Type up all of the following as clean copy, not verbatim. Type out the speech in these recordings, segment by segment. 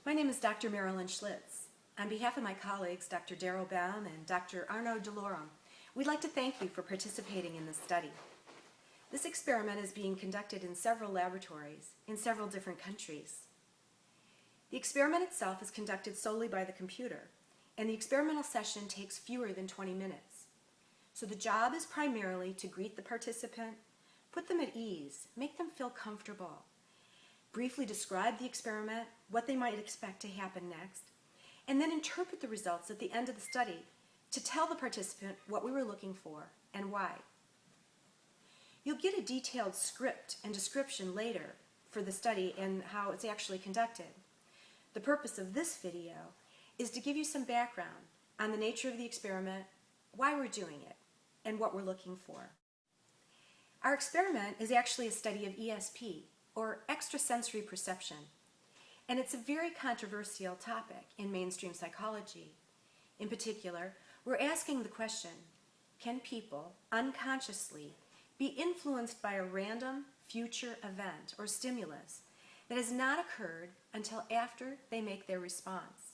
My name is Dr. Marilyn Schlitz. On behalf of my colleagues, Dr. Darrell Baum and Dr. Arno DeLorme, we'd like to thank you for participating in this study. This experiment is being conducted in several laboratories in several different countries. The experiment itself is conducted solely by the computer, and the experimental session takes fewer than 20 minutes. So the job is primarily to greet the participant, put them at ease, make them feel comfortable, briefly describe the experiment, what they might expect to happen next, and then interpret the results at the end of the study to tell the participant what we were looking for and why. You'll get a detailed script and description later for the study and how it's actually conducted. The purpose of this video is to give you some background on the nature of the experiment, why we're doing it, and what we're looking for. Our experiment is actually a study of ESP, or extrasensory perception, and it's a very controversial topic in mainstream psychology. In particular, we're asking the question, can people unconsciously be influenced by a random future event or stimulus that has not occurred until after they make their response?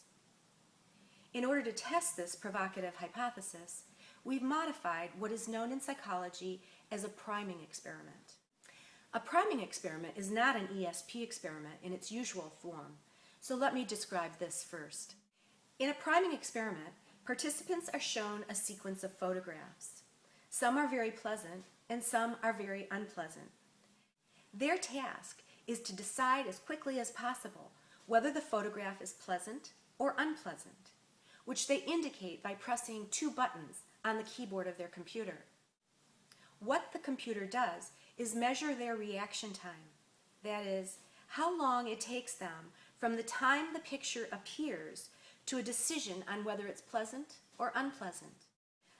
In order to test this provocative hypothesis, we've modified what is known in psychology as a priming experiment. A priming experiment is not an ESP experiment in its usual form, so let me describe this first. In a priming experiment, participants are shown a sequence of photographs. Some are very pleasant and some are very unpleasant. Their task is to decide as quickly as possible whether the photograph is pleasant or unpleasant, which they indicate by pressing two buttons on the keyboard of their computer. What the computer does is measure their reaction time. That is, how long it takes them from the time the picture appears to a decision on whether it's pleasant or unpleasant.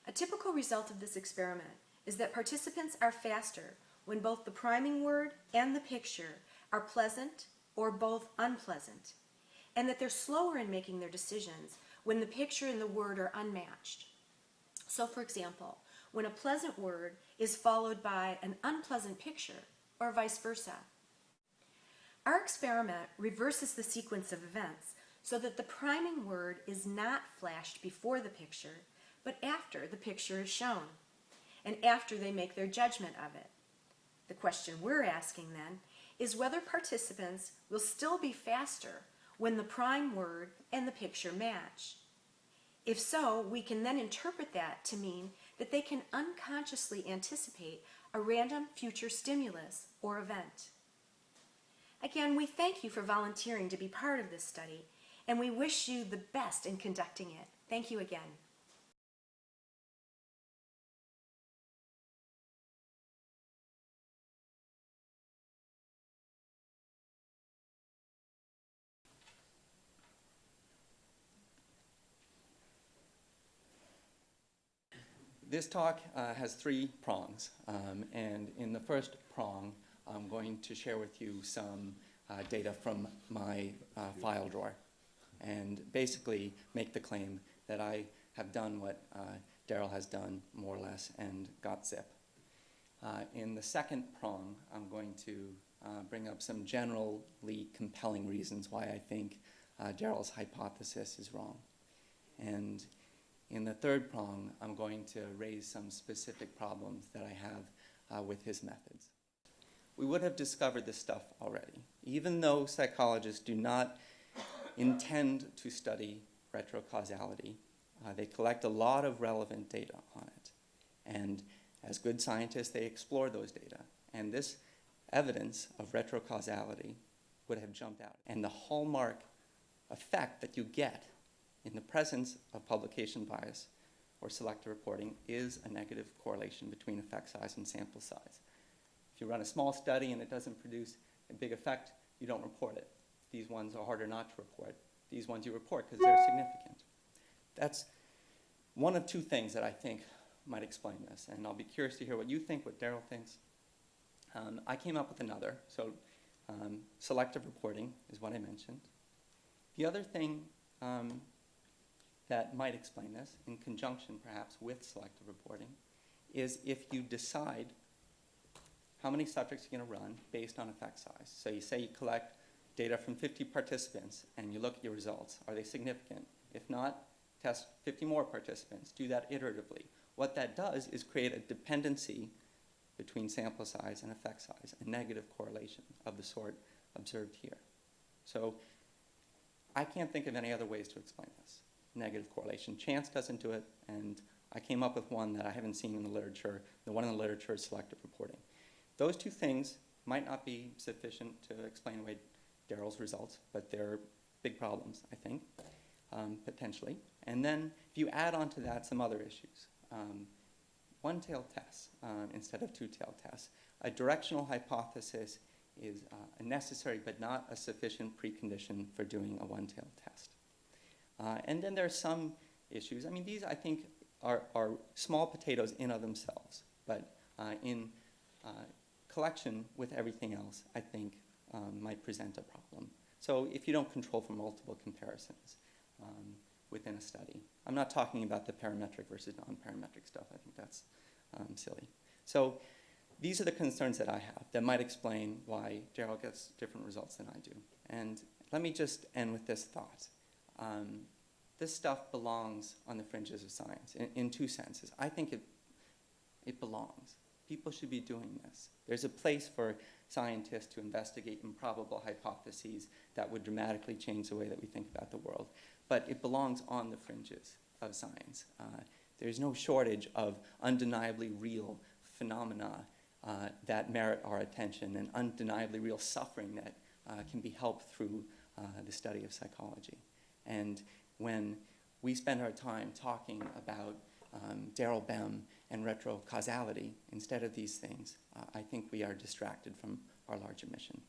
A typical result of this experiment is that participants are faster when both the priming word and the picture are pleasant or both unpleasant, and that they're slower in making their decisions when the picture and the word are unmatched. So, for example, when a pleasant word is followed by an unpleasant picture, or vice versa. Our experiment reverses the sequence of events so that the priming word is not flashed before the picture, but after the picture is shown, and after they make their judgment of it. The question we're asking then is whether participants will still be faster when the prime word and the picture match. If so, we can then interpret that to mean that they can unconsciously anticipate a random future stimulus or event. Again, we thank you for volunteering to be part of this study, and we wish you the best in conducting it. Thank you again. This talk has three prongs, and in the first prong, I'm going to share with you some data from my file drawer and basically make the claim that I have done what Darrell has done, more or less, and got zip. In the second prong, I'm going to bring up some generally compelling reasons why I think Darrell's hypothesis is wrong. And in the third prong, I'm going to raise some specific problems that I have with his methods. We would have discovered this stuff already. Even though psychologists do not intend to study retrocausality, they collect a lot of relevant data on it. And as good scientists, they explore those data. And this evidence of retrocausality would have jumped out. And the hallmark effect that you get in the presence of publication bias or selective reporting is a negative correlation between effect size and sample size. If you run a small study and it doesn't produce a big effect, you don't report it. These ones are harder not to report. These ones you report because they're significant. That's one of two things that I think might explain this, and I'll be curious to hear what you think, what Darrell thinks. I came up with another, so selective reporting is what I mentioned. The other thing that might explain this, in conjunction perhaps with selective reporting, is if you decide how many subjects you're going to run based on effect size. So you say you collect data from 50 participants and you look at your results. Are they significant? If not, test 50 more participants. Do that iteratively. What that does is create a dependency between sample size and effect size, a negative correlation of the sort observed here. So I can't think of any other ways to explain this. Negative correlation. Chance doesn't do it, and I came up with one that I haven't seen in the literature. The one in the literature is selective reporting. Those two things might not be sufficient to explain away Daryl's results, but they're big problems, I think, potentially. And then if you add on to that some other issues, one-tailed tests instead of two-tailed tests, a directional hypothesis is a necessary but not a sufficient precondition for doing a one-tailed test. And then there are some issues. I mean, these, I think, are small potatoes in of themselves, but in collection with everything else, I think might present a problem. So if you don't control for multiple comparisons within a study. I'm not talking about the parametric versus non-parametric stuff. I think that's silly. So these are the concerns that I have that might explain why Daryl gets different results than I do. And let me just end with this thought. This stuff belongs on the fringes of science in two senses. I think it belongs. People should be doing this. There's a place for scientists to investigate improbable hypotheses that would dramatically change the way that we think about the world. But it belongs on the fringes of science. There's no shortage of undeniably real phenomena that merit our attention and undeniably real suffering that can be helped through the study of psychology. And when we spend our time talking about Daryl Bem and retrocausality instead of these things, I think we are distracted from our larger mission.